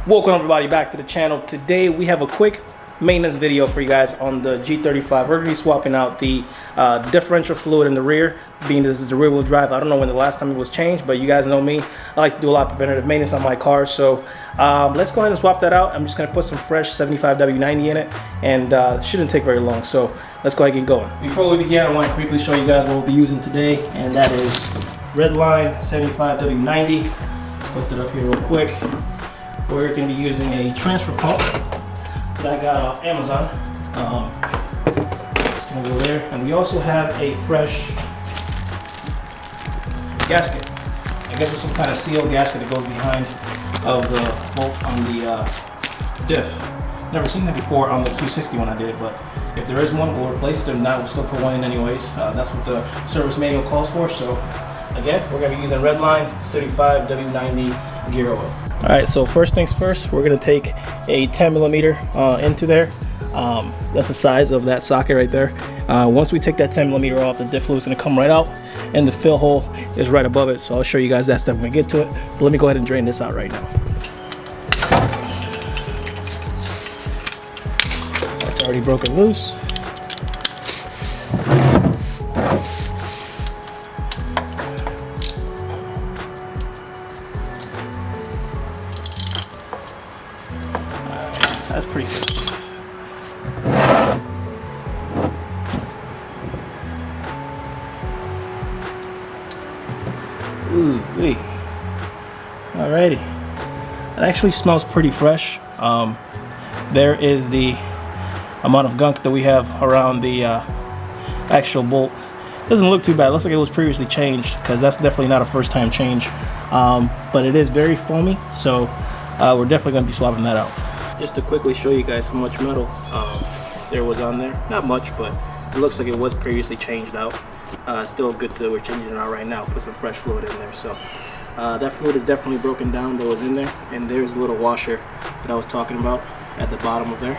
Welcome everybody back to the channel. Today we have a quick maintenance video for you guys on the G35. We're going to be swapping out the differential fluid in the rear, being this is the rear wheel drive. I don't know when the last time it was changed, but you guys know me. I like to do a lot of preventative maintenance on my cars, so let's go ahead and swap that out. I'm just going to put some fresh 75W90 in it, and it shouldn't take very long, so let's go ahead and get going. Before we begin, I want to quickly show you guys what we'll be using today, and that is Redline 75W90. Let's put that up here real quick. We're going to be using a transfer pump that I got off Amazon. It's going to go there. And we also have a fresh gasket. I guess it's some kind of sealed gasket that goes behind of the bolt on the diff. Never seen that before on the Q60 when I did, but if there is one, we'll replace it. If not, we'll still put one in anyways. That's what the service manual calls for. So again, we're going to be using Redline 75W90 gear oil. Alright, so first things first, we're going to take a 10mm into there. That's the size of that socket right there. Once we take that 10mm off, the diff fluid is going to come right out, and the fill hole is right above it. So I'll show you guys that stuff when we get to it. But let me go ahead and drain this out right now. That's already broken loose. That's pretty good. Ooh, wee. Alrighty. It actually smells pretty fresh. There is the amount of gunk that we have around the actual bolt. Doesn't look too bad. It looks like it was previously changed, because that's definitely not a first time change. But it is very foamy, so we're definitely going to be swapping that out. Just to quickly show you guys how much metal there was on there. Not much, but it looks like it was previously changed out. Still good to, we're changing it out right now. Put some fresh fluid in there. So that fluid is definitely broken down that was in there. And there's a little washer that I was talking about at the bottom of there.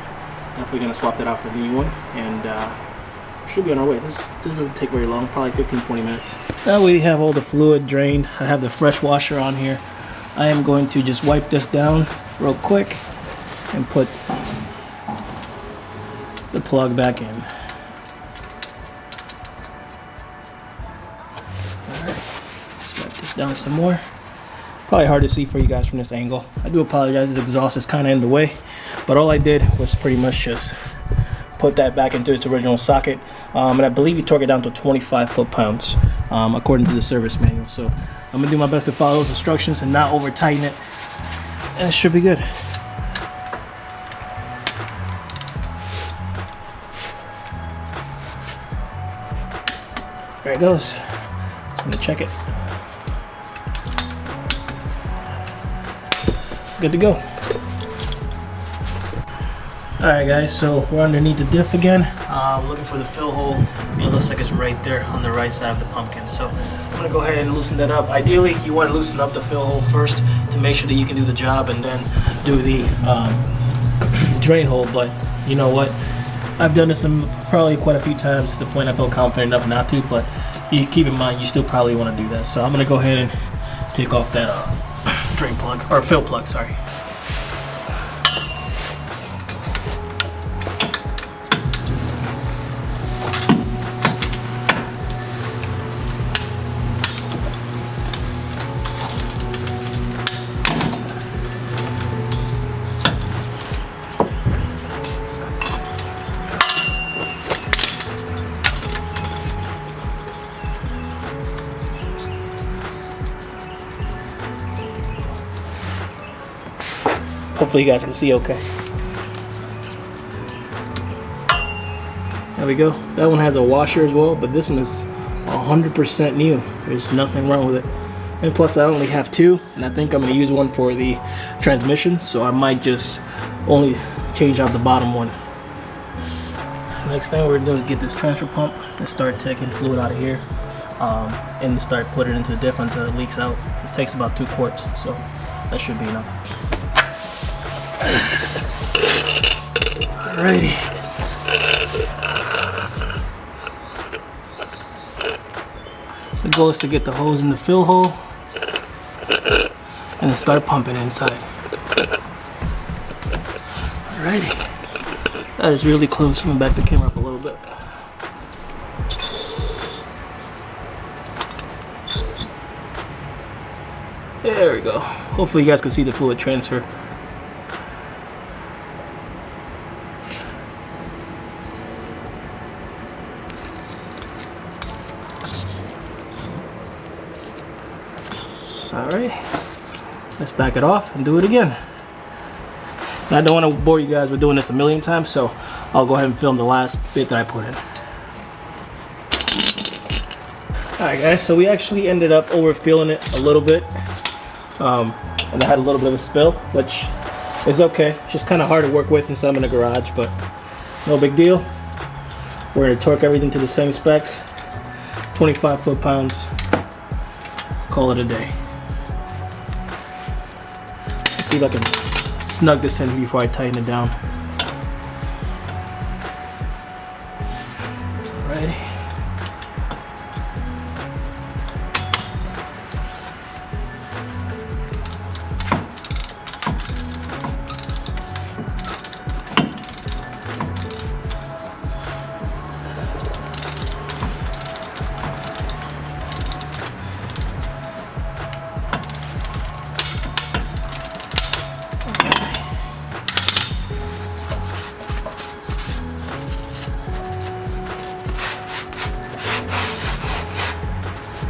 Definitely going to swap that out for the new one. And should be on our way. This doesn't take very long, probably 15-20 minutes. Now we have all the fluid drained. I have the fresh washer on here. I am going to just wipe this down real quick and put the plug back in. Alright, let's wipe this down some more. Probably hard to see for you guys from this angle. I do apologize, this exhaust is kind of in the way, but all I did was pretty much just put that back into its original socket, and I believe you torque it down to 25 foot-pounds, according to the service manual. So I'm gonna do my best to follow those instructions and not over tighten it, and it should be good. There it goes. Just gonna check it. Good to go. Alright guys, so we're underneath the diff again. Looking for the fill hole. It looks like it's right there on the right side of the pumpkin. So I'm gonna go ahead and loosen that up. Ideally, you want to loosen up the fill hole first to make sure that you can do the job, and then do the drain hole. But you know what? I've done this probably quite a few times to the point I feel confident enough not to, but you keep in mind you still probably want to do that. So I'm going to go ahead and take off that drain plug, or fill plug, sorry. Hopefully you guys can see okay. There we go. That one has a washer as well, but this one is 100% new. There's nothing wrong with it. And plus I only have two, and I think I'm going to use one for the transmission, so I might just only change out the bottom one. Next thing we're going to do is get this transfer pump and start taking fluid out of here, and start putting it into the diff until it leaks out. This takes about 2 quarts, so that should be enough. Alrighty. The goal is to get the hose in the fill hole and then start pumping inside. Alrighty. That is really close. I'm gonna back the camera up a little bit. There we go. Hopefully you guys can see the fluid transfer. Alright, let's back it off and do it again. And I don't want to bore you guys with doing this a million times, so I'll go ahead and film the last bit that I put in. Alright guys, so we actually ended up overfilling it a little bit. And I had a little bit of a spill, which is okay. It's just kind of hard to work with since I'm in the garage, but no big deal. We're going to torque everything to the same specs. 25 foot-pounds. Call it a day. Let's see if I can snug this in before I tighten it down. Alrighty.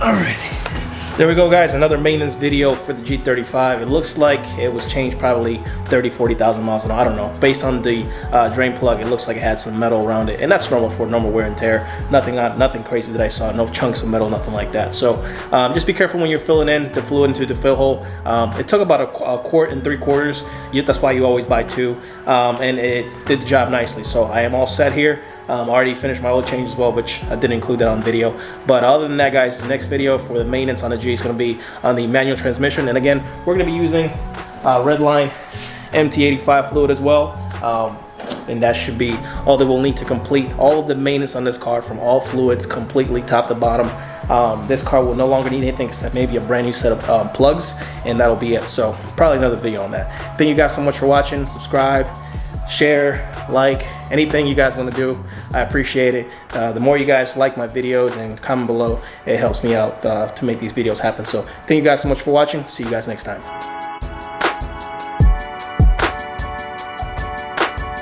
Alrighty, there we go guys, another maintenance video for the G35. It looks like it was changed probably 40,000 miles an hour, I don't know. Based on the drain plug, it looks like it had some metal around it, and that's normal for normal wear and tear. Nothing crazy that I saw, no chunks of metal, nothing like that. So just be careful when you're filling in the fluid into the fill hole. It took about a quart and 3/4. That's why you always buy two, and it did the job nicely. So I am all set here. I already finished my oil change as well, which I didn't include that on video. But other than that guys, the next video for the maintenance on the G is going to be on the manual transmission. And again, we're going to be using Redline MT85 fluid as well. And that should be all that we'll need to complete all of the maintenance on this car, from all fluids completely top to bottom. This car will no longer need anything except maybe a brand new set of plugs, and that'll be it. So probably another video on that. Thank you guys so much for watching. Subscribe, share, like, anything you guys want to do. I appreciate it. The more you guys like my videos and comment below, it helps me out to make these videos happen. So thank you guys so much for watching. See you guys next time.